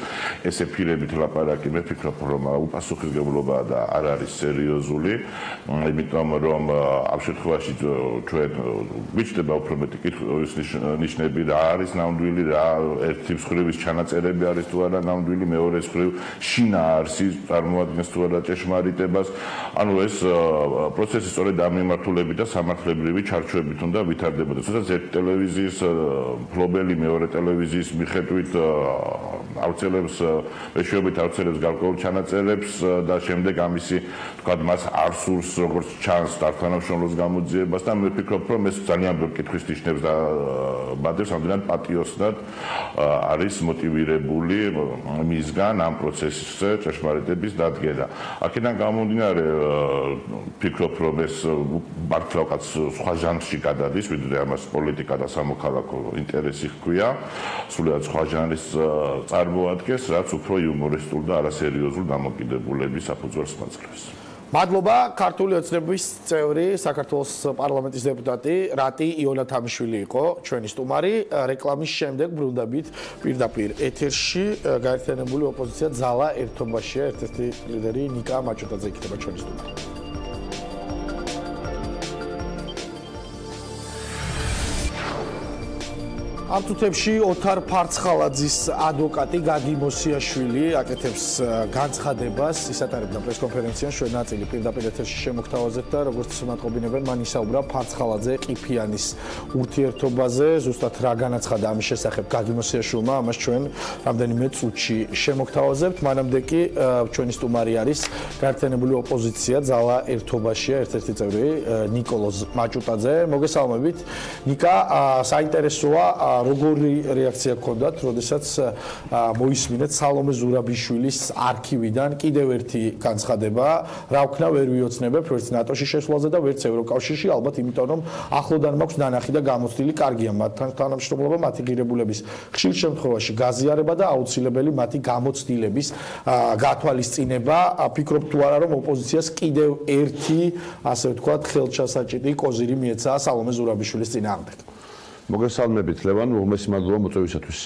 ეს ეფირებით ლაპარაკი მე ვფიქრობ, რომ უპასუხისმგებლობაა და არ არის სერიოზული, იმიტომ რომ ამ შემთხვევაში ჩვენ გვიჩნდება უფრო მეტი კითხვის ნიშნები რა არის ნამდვილი, რა ერთი მხრივის ჩანაწერები არის თუ არა ნამდვილი, მეორე მხრივ შინაარსი წარმოადგენს თუ არა ჭეშმარიტებას. ანუ ეს პროცესი სწორედ ამ მიმართულებით და სამართლებრივი ჩარჩოებით უნდა ვითარდებოდეს. თუმცა ერთ ტელევიზიის მფლობელი მეორე ტელევიზიის მიხედვით ავრცელებს მეშვეობით ავრცელებს გარკვეულ ჩანაწერებს და შემდეგ ამისი თქვა მას არ სურს როგორც ჩანს თანამშრომლობის გამოძიებას და მე ვფიქრობ, რომ ეს ძალიან ბევრ კითხვის ნიშნებს და ბადებს ამდენად პატიოსნად არის მოტივირებული მისგან ამ პროცესზე ჭეშმარიტების დადგენა. აქედან გამომდინარე ვფიქრობ, რომ ეს მართლაც სხვა ჟანრში გადადის, ვიდრე ამას პოლიტიკა და სამოქალაქო ინტერესი ჰქვია, სულად სხვა ჟანრის წარმოადგენს, რაც უფრო იუმორისტულ და არასერიოზულ დამოკიდებულების საფუძველს მაძლევს. მადლობა, ქართული ოცნების წევრი, საქართველოს პარლამენტის დეპუტატი რატი იონათამიშვილი იყო ჩვენი სტუმარი. რეკლამის შემდეგ ბრუნდებით პირდაპირ ეთერში გაერთიანებული ოპოზიცია ძალა ერთობაშია, ერთ-ერთი ლიდერი ნიკა ბაჭუტაძე იქნება ჩვენი სტუმარი. ამ თუთებში ოთარ ფარცხალაძის ადვოკატი გაგი მოსიაშვილი აკეთებს განცხადებას, ის ატარებდა პრესკონფერენციაში, ჩვენ ნაწილი პირდაპირ ეთერში შემოგთავაზეთ და როგორც მათყობინებენ, მან ისაუბრა ფარცხალაძე ყიფიანის ურთიერთობაზე, ზუსტად რა განაცხადა ამის შესახებ გაგი მოსიაშვილმა, ამას ჩვენ რამდენიმე წუთში შემოგთავაზებთ. მანამდე კი ჩვენი სტუმარი არის გაერთიანებული ოპოზიცია ძალა ერთობაშია, ერთ-ერთი წევრი ნიკოლოზ ბაჭუტაძე. მოგესალმებით. ნიკა, საინტერესოა როგორი რეაქცია გქონდათ, როდესაც მოისმინეთ სალომე ზურაბიშვილის არქივიდან კიდევ ერთი განცხადება, რა ვქნა ვერ ვიოცნებებ ვერც ნატოში შესვლაზე და ვერც ევროკავშირში, ალბათ იმიტომ რომ ახლოდან მაქვს ნანახი და გამოცდილი კარგია მათთან თანამშრომლობა, მათი ღირებულების ხშირ შემთხვევაში გაზიარება და აუცილებელი მათი გამოცდილების გათვალისწინება. ფიქრობ თუ არა რომ ოპოზიციას კიდევ ერთი, ასე ვთქვათ, ხელჩასაჭირი კოზირი მიეცა სალომე ზურაბიშვილის წინააღმდეგ. მოგესალმებით ლევან, უღმესი მადლობა მოწვევისათვის.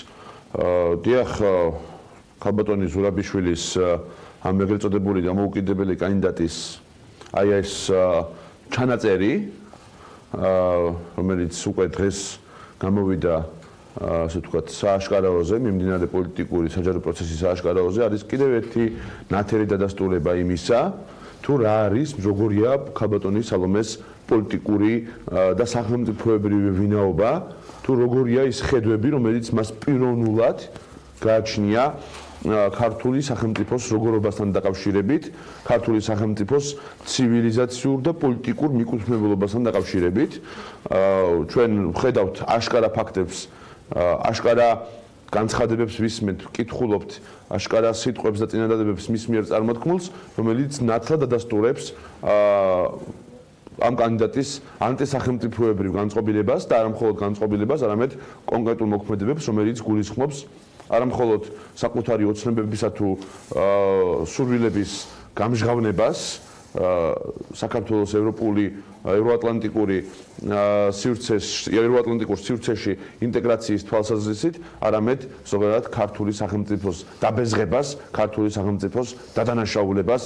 დიახ, ქალბატონი ზურაბიშვილის ამ ეგრეთ წოდებული დამოუკიდებელი კანდიდატის აი ეს ჩანაწერი, რომელიც უკვე დღეს გამოვიდა, ასე ვთქვათ, სააშკარაოზე, მიმდინარე პოლიტიკური საჯარო პროცესის სააშკარაოზე, არის კიდევ ერთი ნათელი დადასტურება იმისა, თუ რა არის, როგორია ქალბატონი სალომეს პოლიტიკური და სახელმწიფოებრივი ვინაობა, თუ როგორია ის ხედვები, რომელიც მას პიროვნულად გააჩნია ქართული სახელმწიფოს როგორობასთან დაკავშირებით, ქართული სახელმწიფოს ცივილიზაციურ და პოლიტიკურ მიკუთვნებელობასთან დაკავშირებით. ჩვენ ვხედავთ აშკარა ფაქტებს, აშკარა განცხადებებს ვისმენთ, ვკითხულობთ აშკარა სიტყვებს და წინადადებებს მის მიერ წარმოთქმულს, რომელიც ნათლად ადასტურებს ამ კანდიდატის ანტისახელმწიფოებრივ განწყობილებას და არა მხოლოდ განწყობილებას, არამედ კონკრეტულ მოქმედებებს, რომელიც გულისხმობს არა მხოლოდ საკუთარი ოცნებებისა თუ სურვილების გამჟღავნებას, საქართველოს ევროპული ევროატლანტიკურ სივრცეში ინტეგრაციის თვალსაზრისით, არამედ ზოგადად ქართული სახელმწიფოს დაბეზღებას, ქართული სახელმწიფოს დადანაშაულებას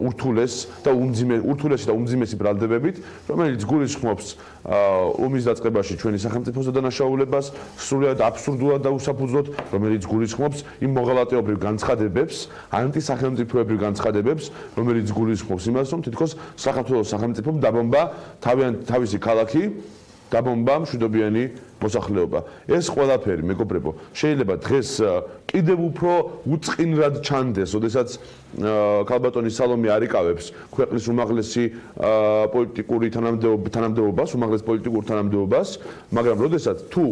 ურთულესი და უმძიმესი ბრალდებებით, რომელიც გულისხმობს ომის დაწყებაში ჩვენი სახელმწიფოს დადანაშაულებას, სრულად აბსურდულად და უსაფუძვლოდ, რომელიც გულისხმობს იმ მოღალატეობრივ განცხადებებს, ანტისახელმწიფოებრივ განცხადებებს, რომელიც გულისხმობს იმას, რომ თითქოს საქართველოს სახელმწიფომ დაბომბა თავისი ქალაქი, დაბომბა მშვიდობიანი მოსახლეობა. ეს ყველაფერი, მეგობრებო, შეიძლება დღეს კიდევ უფრო უწყინრად ჩანდეს, როდესაც ქალბატონი სალომე არიკავებს ქვეყნის უმაღლესი პოლიტიკური თანამდებობას, უმაღლეს პოლიტიკურ თანამდებობას, მაგრამ როდესაც თუ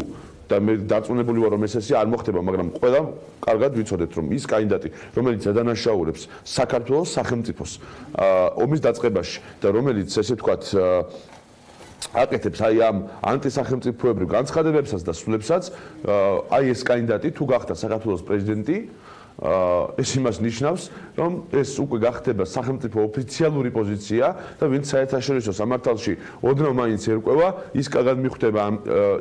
და მე დარწმუნებული ვარ, რომ ეს ესე არ მოხდება, მაგრამ ყველა კარგად ვიცოდეთ, რომ ის კანდიდატი, რომელიც ადანაშაულებს საქართველოს სახელმწიფოს ომის დაწყებაში და რომელიც ესე ვთქვათ აკეთებს აი ამ ანტისახელმწიფოებრივ განცხადებებსაც და სულებსაც, აი ეს კანდიდატი თუ გახდა საქართველოს პრეზიდენტი, ეს იმას ნიშნავს, რომ ეს უკვე გახდება სახელმწიფო ოფიციალური პოზიცია და ვინც საერთაშორისო სამართალში ოდნავ მაინც ერკვევა, ის კარგად მიხვდება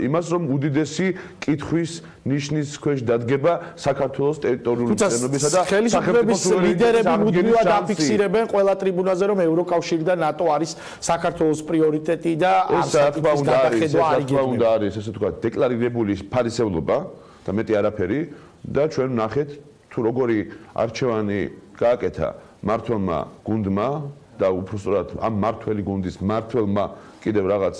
იმას, რომ უდიდესი კითხვის ნიშნის ქვეშ დადგება საქართველოს ტერიტორიული ცნობისა და ხელისუფლების ლიდერები მუდმივად აფიქსირებენ ყველა ტრიბუნაზე, რომ ევროკავშირი და ნატო არის საქართველოს პრიორიტეტი და არასაკუთრების გადახედვა არ იგებნება. არის ესე ვთქვათ დეკლარირებული ფარისევლობა და მეტი არაფერი და ჩვენ ვნახეთ თუ როგორი არჩევანი გააკეთა მმართველმა გუნდმა და უბრალოდ ამ მმართველი გუნდის მმართველმა კიდევ რაღაც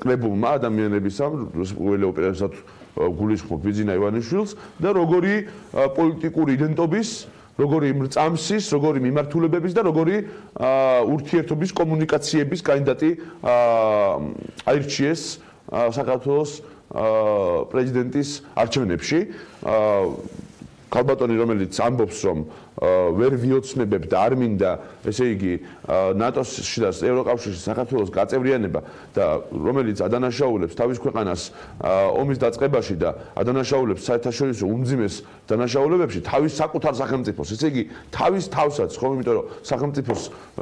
კრებულმა ადამიანებისამ, პირველი ოპერაციად გულისხმობ ბიძინა ივანიშვილს და როგორი პოლიტიკური იდენტობის, როგორი მრწამსის, როგორი მიმართულებების და როგორი ურთიერთობის კომუნიკაციების კანდიდატი აირჩიეს საქართველოს პრეზიდენტის არჩევნებში. ქალბატონი, რომელიც ამბობს, რომ ვერ ვიოცნებებ და არ მინდა, ესე იგი, ნატოში და ევროკავშირში საქართველოს გაწევრიანება და რომელიც ადანაშაულებს თავის ქვეყანას ომის დაწყებაში და ადანაშაულებს საერთაშორისო უმძიმეს დანაშაულებებში თავის საკუთარ სახელმწიფოს, ესე იგი, თავის თავსაც, ხო, იმიტომ რომ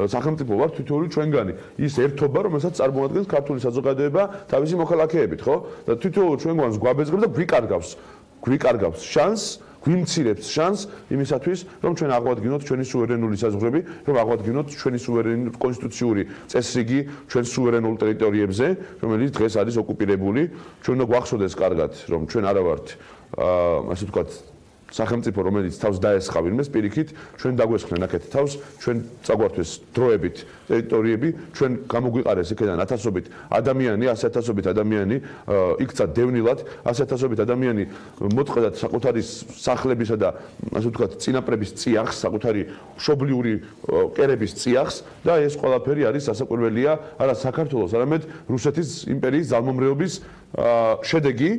სახელმწიფო ვარ თითოეული ჩვენგანი, ის ერთობა, რომელსაც წარმოადგენს ქართული საზოგადოება თავისი მოქალაქეებით, ხო? და თითოეულ ჩვენგვანს გვაბეზღებს და გვიკარგავს შანსს, გვიმცირებს შანსს იმისათვის, რომ ჩვენ აღვადგინოთ ჩვენი სუვერენული საზღვრები, რომ აღვადგინოთ ჩვენი სუვერენული კონსტიტუციური წესრიგი ჩვენ სუვერენულ ტერიტორიებზე, რომელიც დღეს არის ოკუპირებული. ჩვენ უნდა გვახსოვდეს კარგად, რომ ჩვენ არა ვართ, ასე ვთქვათ, სახელმწიფო, რომელიც თავს დაესხა ვინმეს პირიქით, ჩვენ დაგვესხნენ აქეთ თავს, ჩვენ წაგვართვეს დროებით ტერიტორიები, ჩვენ გამოგვიყარეს იქიდან ათასობით ადამიანი, 100,000 ადამიანი იქცა დევნილად, 100,000 ადამიანი მოწყდათ საკუთარი სახლებისა და ასე ვთქვათ, წინაპრების წიაღს, საკუთარი მშობლიური კერების წიაღს და ეს ყველაფერი არის სასაკვირველია არა საქართველოს, არამედ რუსეთის იმპერიის ძალმომრეობის შედეგი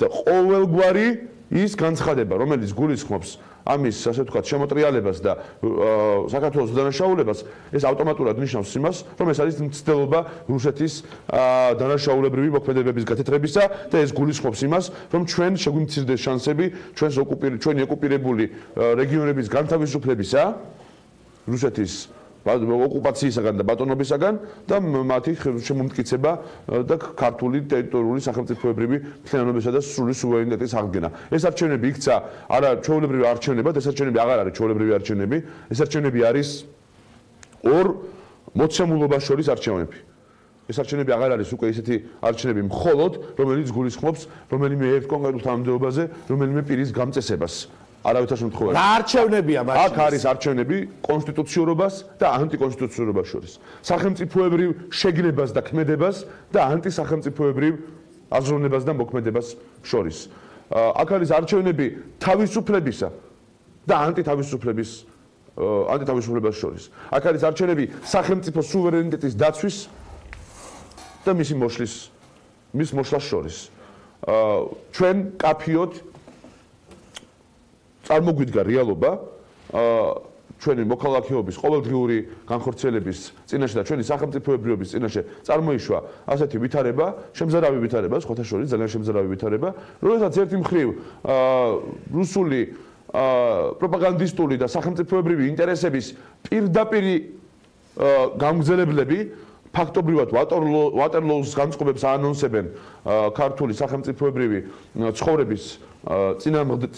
და ყოველგვარი ის განცხადება, რომელიც გულისხმობს ამის, ასე ვთქვათ, შემოტრიალებას და საქართველოს დანაშაულებას, ეს ავტომატურად ნიშნავს იმას, რომ ეს არის მცდელობა რუსეთის დანაშაულებრივი მოქმედებების გათეთრებისა და ეს გულისხმობს იმას, რომ ჩვენ შეგვიმცირდეს შანსები ჩვენი ოკუპირებული რეგიონების განთავისუფლებისა რუსეთის ოკუპაციისაგან და ბატონობისაგან და მათი შემომტკიცება და ქართული ტერიტორიული სახელმწიფოებრივი მთლიანობისა და სრული სუვერენიტეტის აღდგენა. ეს არჩევნები იქცა არა ჩვეულებრივი არჩევნებად, ეს არჩევნები აღარ არის ჩვეულებრივი არჩევნები, ეს არჩევნები არის ორ მოცემულობას შორის არჩევნები. ეს არჩევნები აღარ არის უკვე ისეთი არჩევნები მხოლოდ, რომელიც გულისხმობს რომელიმე ერთ კონკრეტულ თანამდებობაზე, რომელიმე პირის გამწესებას. არავითარ შემთხვევაში. რა არჩევნებია მაშინ? აქ არის არჩევნები კონსტიტუციურობას და ანტიკონსტიტუციურობას შორის. სახელმწიფოებრივ შეგნებას და ქმედებას და ანტისახელმწიფოებრივ აზროვნებას და მოქმედებას შორის. აქ არის არჩევნები თავისუფლებისა და ანტითავისუფლებას შორის. აქ არის არჩევნები სახელმწიფო სუვერენიტეტის დაცვის და მის მოშლას შორის. ჩვენ კაფიოდ წარმოგვიდგა რეალობა ჩვენი მოქალაქეობის ყოველდღიური განხორციელების წინაშე და ჩვენი სახელმწიფოებრიობის წინაშე წარმოიშვა ასეთი ვითარება, შემზარავი ვითარება, სხვათა შორის ძალიან შემზარავი ვითარება, როდესაც ერთი მხრივ რუსული პროპაგანდისტული და სახელმწიფოებრივი ინტერესების პირდაპირი გამგზელებლები ფაქტობრივად ვატერლოუს განწყობებს აანონსებენ ქართული სახელმწიფოებრივი ცხოვრების წინააღმდეგ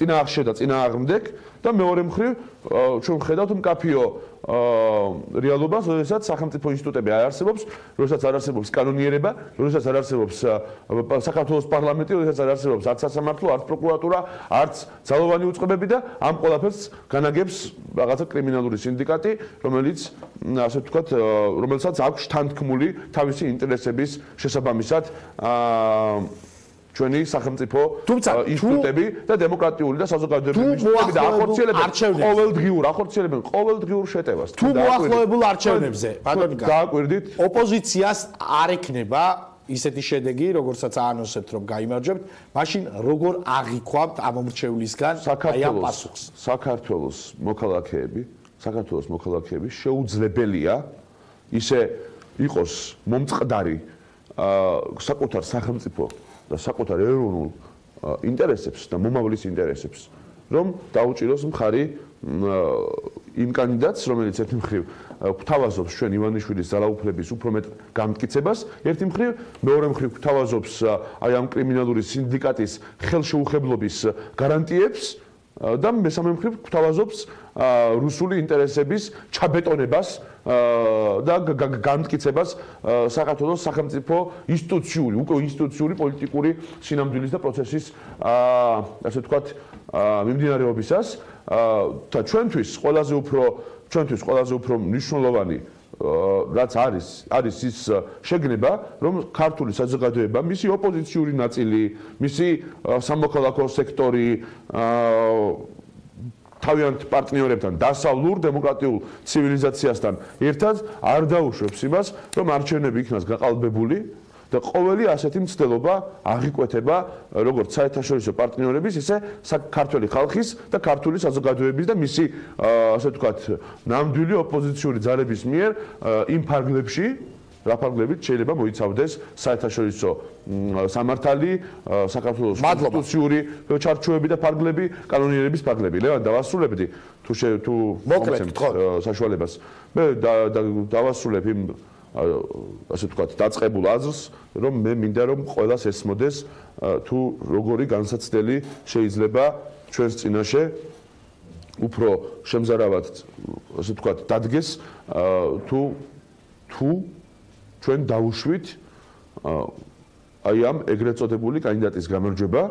და წინააღმდეგ და მეორე მხრივ ჩვენ ვხედავთ მკაფიო რეალობას, როდესაც სახელმწიფო ინსტიტუტები არ არსებობს, როდესაც არ არსებობს კანონიერება, როდესაც არ არსებობს საქართველოს პარლამენტი, როდესაც არ არსებობს არც სასამართლო, არც პროკურატურა, არც ძალოვანი უწყებები და ამ ყველაფერს განაგებს რაღაცა კრიმინალური სინდიკატი, რომელიც ასე ვთქვათ, რომელსაც აქვს თანთქმული თავისი ინტერესების შესაბამისად ჩვენი სახელმწიფო ინსტიტუტები და დემოკრატიული და საზოგადოებრივი ინსტიტუტები და ახორციელებენ ყოველდღიურ შეტევას. თუ მოახლოებულ არჩევნებზე, ბატონიკა, დააკვირდით, ოპოზიციას არ ექნება ისეთი შედეგი, როგორცაც აანონსებთ, რომ გაიმარჯვებთ, მაშინ როგორ აღიქვამთ ამ მომრჩევლისგან აი ამ პასუხს? საქართველოს მოქალაქეები შეუძლებელია ისე იყოს მომწყდარი საკუთარ სახელმწიფო და საკუთარ ეროვნულ ინტერესებს და მომავლის ინტერესებს, რომ დაუჭიროს მხარი იმ კანდიდატს, რომელიც ერთი მხრივ გვთავაზობს ჩვენ ივანიშვილის ძალაუფლების უფრო მეტ გამტკიცებას, ერთი მხრივ, მეორე მხრივ გვთავაზობს აი ამ კრიმინალური სინდიკატის ხელშეუხებლობის გარანტიებს და მესამე მხრივ გვთავაზობს რუსული ინტერესების ჩაბეტონებას და გამტკიცებას საქართველოს სახელმწიფო ინსტიტუციური პოლიტიკური სინამდვილის და პროცესის ასე ვთქვათ მიმდინარეობისას და ჩვენთვის ყველაზე უფრო მნიშვნელოვანი რაც არის ის შეგნება, რომ ქართული საზოგადოება, მისი ოპოზიციური ნაწილი, მისი სამოქალაქო სექტორი თავიანთ პარტნიორებთან დასავლურ დემოკრატიულ ცივილიზაციასთან ერთად არ დაუშვებს იმას, რომ არჩევნები იქნას გაყალბებული და ყოველი ასეთი მცდელობა აღიკვეთება როგორც საერთაშორისო პარტნიორების, ისე ქართული ხალხის და ქართული საზოგადოების და მისი ასე ვთქვათ ნამდვილი ოპოზიციური ძალების მიერ იმ ფარგლებში, რა ფარგლებით შეიძლება მოიცავდეს საერთაშორისო სამართალი, საქართველოს კონსტიტუციური ჩარჩოები და ფარგლები, კანონიერების ფარგლები. ლევან, დავასრულებდი თუ მოკლედ საშუალებას. მე დავასრულებ იმ ასე ვთქვათ დაწყებულ აზრს, რომ მე მინდა რომ ყველას ესმოდეს თუ როგორი განსაცდელი შეიძლება ჩვენს წინაშე უფრო შემზარავად ასე ვთქვათ დადგეს თუ ჩვენ დავუშვით აი ამ ეგრეთ წოდებული კანდიდატის გამარჯვება.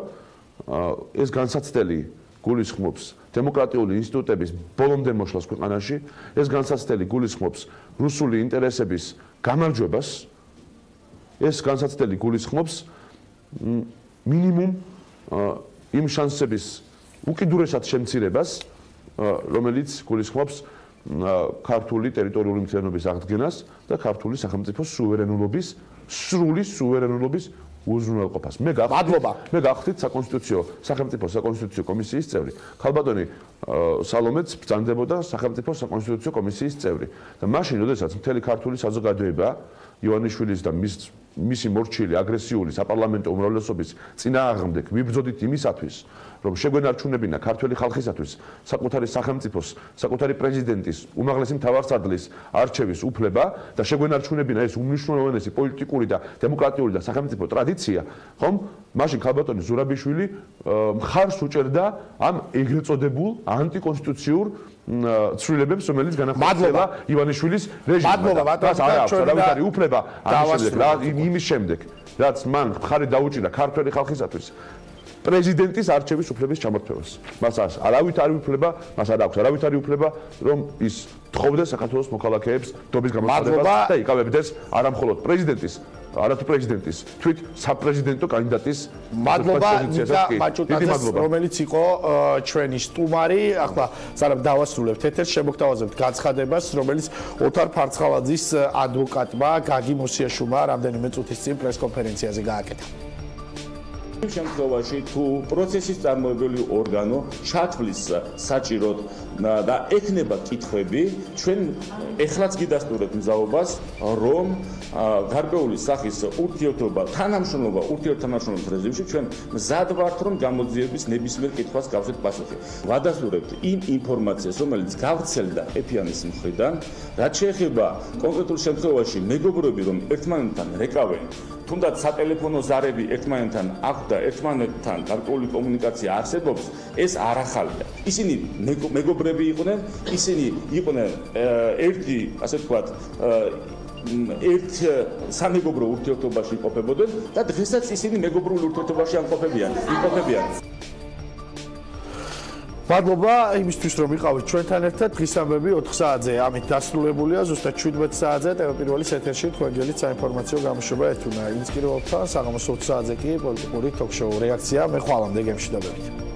ეს განსაცდელი გულისხმობს დემოკრატიული ინსტიტუტების ბოლომდე მოშლას ქვეყანაში, ეს განსაცდელი გულისხმობს რუსული ინტერესების გამარჯვებას, ეს განსაცდელი გულისხმობს მინიმუმ იმ შანსების უკიდურესად შემცირებას, რომელიც გულისხმობს ქართული ტერიტორიული მთლიანობის აღდგენას და ქართული სახელმწიფო სრული სუვერენულობის უზრუნველყოფას. მე გახდით სახელმწიფო საკონსტიტუციო კომისიის წევრი. ქალბატონი სალომეც ბრძანდებოდა სახელმწიფო საკონსტიტუციო კომისიის წევრი. და მაშინ, როდესაც მთელი ქართული საზოგადოება ივანიშვილის და მისი მორჩილი აგრესიული საპარლამენტო უმრავლესობის წინააღმდეგ ვიბრძოდით იმისათვის, რომ შეგვენარჩუნებინა ქართული ხალხისათვის საკუთარი სახელმწიფოს, საკუთარი პრეზიდენტის, უმაღლესი მთავარსარდლის არჩევის უფლება და შეგვენარჩუნებინა ეს უმნიშვნელოვანესი პოლიტიკური და დემოკრატიული და სახელმწიფო ტრადიცია, ხომ? მაშინ ქალბატონი ზურაბიშვილი მხარს უჭერდა ამ ეგრეთ წოდებულ ანტიკონსტიტუციურ ცვლილებებს, რომელიც განახორციელა ივანიშვილის რეჟიმმა. მას არ აქვს არავითარი უფლება იმის შემდეგ, რაც მან მხარი დაუჭირა ქართული ხალხისათვის პრეზიდენტის არჩევის უფლების ჩამორთმევას. მას არ აქვს არავითარი უფლება, რომ ის თხოვდეს საქართველოს მოქალაქეებს დობის გამოცხადებას და იკავებდეს არა მხოლოდ პრეზიდენტის, არათუ პრეზიდენტის, თვით საპრეზიდენტო კანდიდატის მადლობა ბაჭუტაძეს, რომელიც იყო ჩვენი სტუმარი. ახლა სანამ დავასრულებთ ეთერს, შემოგთავაზებთ განცხადებას, რომელიც ოთარ ფარცხალაძის ადვოკატმა გაგი მოსიაშვილმა რამდენიმე წუთის წინ პრესკონფერენციაზე გააკეთა. შემთხვევაში თუ პროცესის წარმოებელი ორგანო ჩათვლის საჭიროდ და ექნება კითხვები, ჩვენ ეხლაც გიდასტურებთ მზაობას, რომ გარკვეული სახის ურთიერთობა, თანამშრომლობა, ურთიერთთანამშრომლობის რეჟიმში ჩვენ მზად ვართ, რომ გამოძიების ნებისმიერ კითხვას გავცეთ პასუხი. ვადასტურებთ იმ ინფორმაციას, რომელიც გავრცელდა ეფიანის მხრიდან, რაც შეეხება კონკრეტულ შემთხვევაში მეგობრები, რომ ერთმანეთთან რეკავენ, თუნდაც სატელეფონო ზარები ერთმანეთთან აქვთ და ერთმანეთთან გარკვეული კომუნიკაცია არსებობს, ეს არ ახალია. ისინი მეგობრები იყვნენ, ისინი იყვნენ ერთი, ასე ვთქვათ, ერთ სამეგობრო ურთიერთობაში იმყოფებოდნენ და დღესაც ისინი მეგობრულ ურთიერთობაში იმყოფებიან. მადლობა იმისთვის რომ იყავით ჩვენთან ერთად. დღის ამბები 4 საათზე ამით დასრულებულია. ზუსტად 17 საათზე ტელევიზიის ეთერში თქვენგელით საინფორმაციო გამოშვება ეთუნა. ინსპიროებთან საღამოს 20 საათზე კი პოლიტიკური ტოქ-შოუ რეაქცია. მე ხვალამდე გემშვიდობებით.